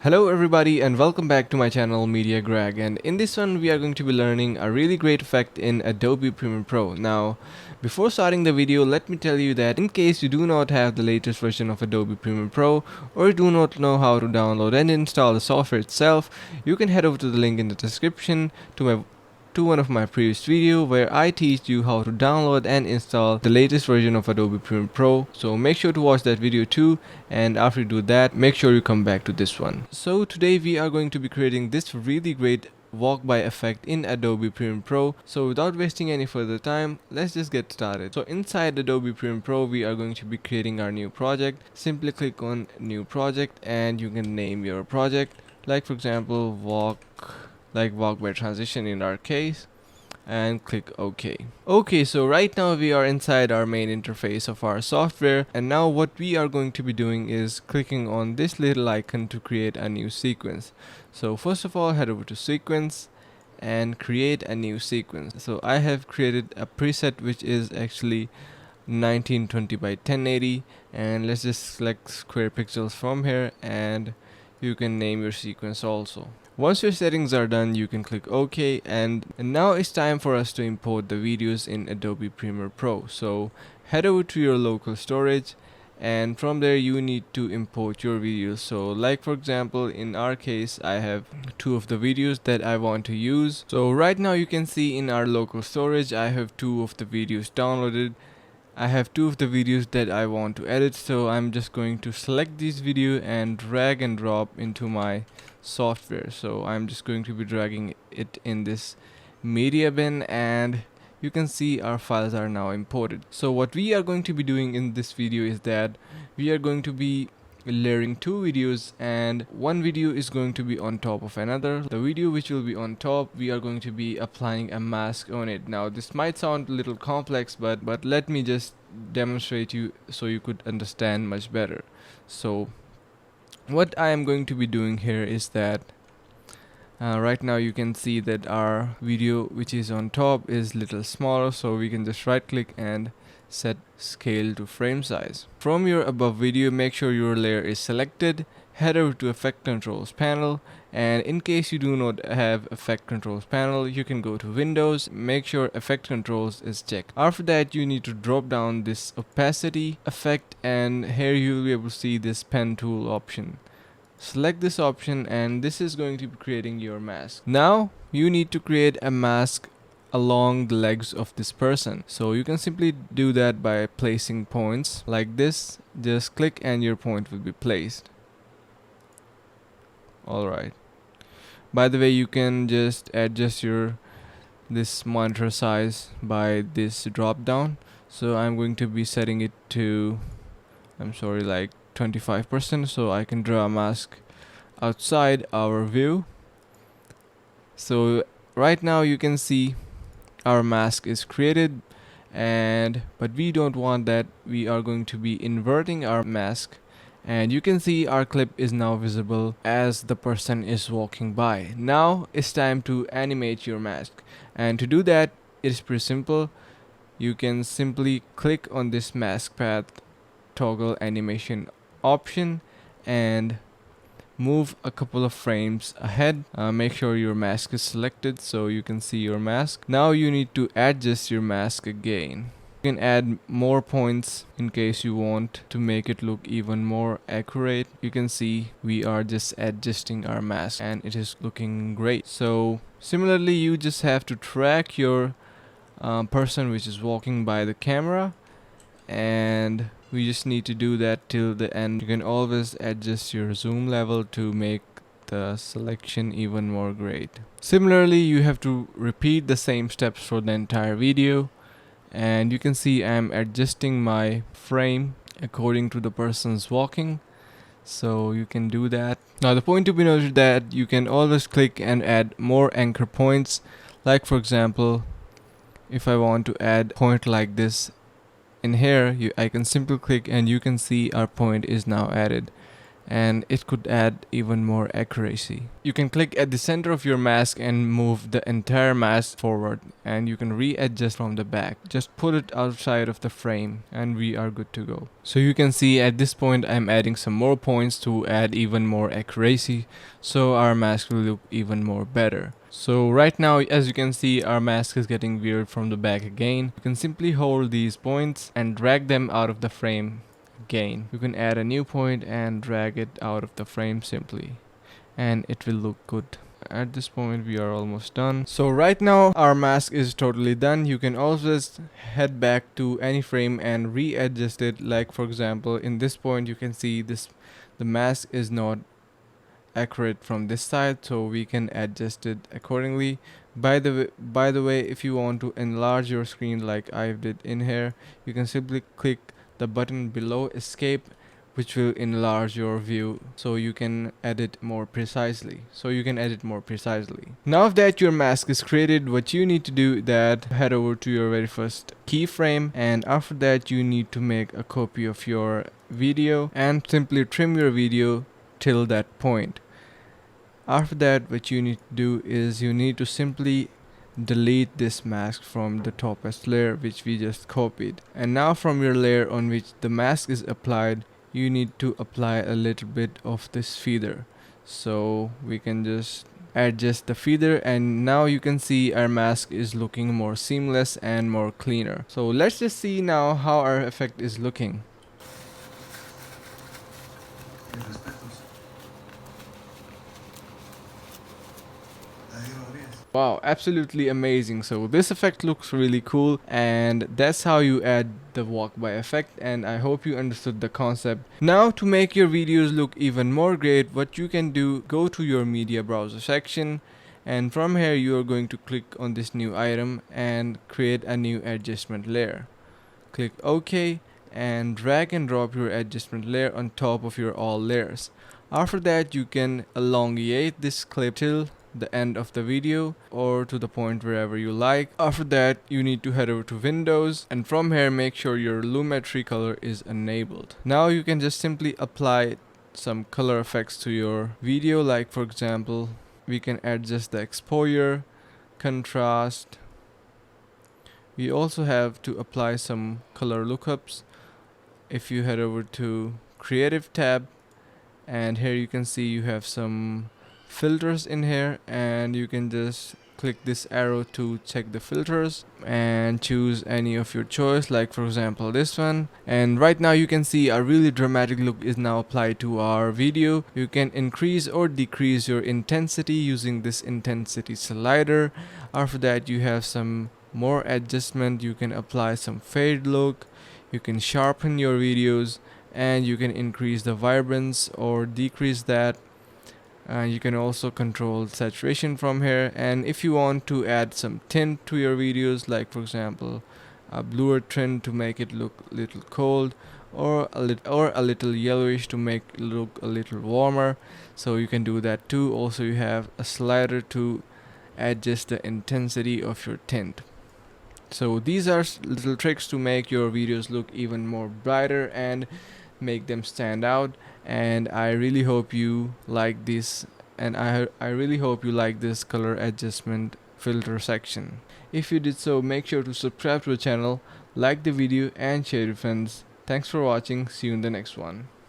Hello everybody and welcome back to my channel Media Garg, and in this one we are going to be learning a really great effect in Adobe Premiere Pro. Now before starting the video, let me tell you that in case you do not have the latest version of Adobe Premiere Pro or you do not know how to download and install the software itself, you can head over to the link in the description to one of my previous videos where I teach you how to download and install the latest version of Adobe Premiere Pro. So make sure to watch that video too, and after you do that, make sure you come back to this one. So today we are going to be creating this really great walk by effect in Adobe Premiere Pro. So without wasting any further time, let's just get started. So inside Adobe Premiere Pro, we are going to be creating our new project. Simply click on new project and you can name your project, like for example walk by transition in our case, and click OK. Okay, so right now we are inside our main interface of our software, and now what we are going to be doing is clicking on this little icon to create a new sequence. So first of all, head over to sequence and create a new sequence. So I have created a preset which is actually 1920 by 1080, and let's just select square pixels from here, and you can name your sequence also. Once your settings are done, you can click OK, and now it's time for us to import the videos in Adobe Premiere Pro. So head over to your local storage, and from there you need to import your videos. So like for example, in our case, I have two of the videos that I want to use. So right now you can see in our local storage, I have two of the videos downloaded. I have two of the videos that I want to edit, so I'm just going to select this video and drag and drop into my software. So I'm just going to be dragging it in this media bin, and you can see our files are now imported. So what we are going to be doing in this video is that we are going to be layering two videos, and one video is going to be on top of another. The video which will be on top, we are going to be applying a mask on it. Now this might sound a little complex, but let me just demonstrate you so you could understand much better. So what I am going to be doing here is that right now you can see that our video which is on top is little smaller, so we can just right click and set scale to frame size. From your above video, make sure your layer is selected, head over to effect controls panel, and in case you do not have effect controls panel, you can go to Windows, make sure effect controls is checked. After that, you need to drop down this opacity effect, and here you will be able to see this pen tool option. Select this option, and this is going to be creating your mask. Now you need to create a mask along the legs of this person. So you can simply do that by placing points like this. Just click and your point will be placed. Alright. By the way, you can just adjust this monitor size by this drop down. So I'm going to be setting it to, like 25%, so I can draw a mask outside our view. So right now you can see our mask is created, but we don't want that. We are going to be inverting our mask, and you can see our clip is now visible as the person is walking by. Now it's time to animate your mask, and to do that, it is pretty simple. You can simply click on this mask path toggle animation option and move a couple of frames ahead. Make sure your mask is selected so you can see your mask. Now you need to adjust your mask again. You can add more points in case you want to make it look even more accurate. You can see we are just adjusting our mask and it is looking great. So similarly, you just have to track your person which is walking by the camera, and we just need to do that till the end. You can always adjust your zoom level to make the selection even more great. Similarly, you have to repeat the same steps for the entire video, and you can see I'm adjusting my frame according to the person's walking, so you can do that. Now the point to be noted that you can always click and add more anchor points. Like for example, if I want to add a point like this in here, I can simply click and you can see our point is now added. and it could add even more accuracy. You can click at the center of your mask and move the entire mask forward, and you can readjust from the back. Just put it outside of the frame and we are good to go. So you can see at this point I'm adding some more points to add even more accuracy, so our mask will look even more better. So right now, as you can see, our mask is getting weird from the back again. You can simply hold these points and drag them out of the frame again. You can add a new point and drag it out of the frame simply, and it will look good. At this point we are almost done. So right now our mask is totally done. You can always head back to any frame and readjust it. Like for example, in this point you can see this, the mask is not accurate from this side, so we can adjust it accordingly. By the way, if you want to enlarge your screen like I did in here, you can simply click the button below escape, which will enlarge your view so you can edit more precisely. Now that your mask is created, what you need to do that head over to your very first keyframe, and after that you need to make a copy of your video and simply trim your video till that point. After that, what you need to do is you need to simply delete this mask from the topmost layer which we just copied. And now from your layer on which the mask is applied, you need to apply a little bit of this feather. So we can just adjust the feather, and now you can see our mask is looking more seamless and more cleaner. So let's just see now how our effect is looking. Wow, absolutely amazing. So this effect looks really cool, and that's how you add the walk by effect, and I hope you understood the concept. Now to make your videos look even more great, what you can do, go to your media browser section, and from here you are going to click on this new item and create a new adjustment layer. Click OK and drag and drop your adjustment layer on top of your all layers. After that, you can elongate this clip till the end of the video or to the point wherever you like. After that, you need to head over to Windows, and from here make sure your Lumetri color is enabled. Now you can just simply apply some color effects to your video, like for example we can adjust the exposure, contrast. We also have to apply some color lookups. If you head over to Creative tab, and here you can see you have some filters in here, and you can just click this arrow to check the filters and choose any of your choice, like for example this one. And right now you can see a really dramatic look is now applied to our video. You can increase or decrease your intensity using this intensity slider. After that, you have some more adjustment. You can apply some fade look, you can sharpen your videos, and you can increase the vibrance or decrease that. You can also control saturation from here, and if you want to add some tint to your videos, like for example a bluer tint to make it look a little cold, or a little yellowish to make it look a little warmer, so you can do that too. Also, you have a slider to adjust the intensity of your tint. So these are little tricks to make your videos look even more brighter and make them stand out. And I really hope you like this, and I really hope you like this color adjustment filter section. If you did so, make sure to subscribe to the channel, like the video, and share with friends. Thanks for watching. See you in the next one.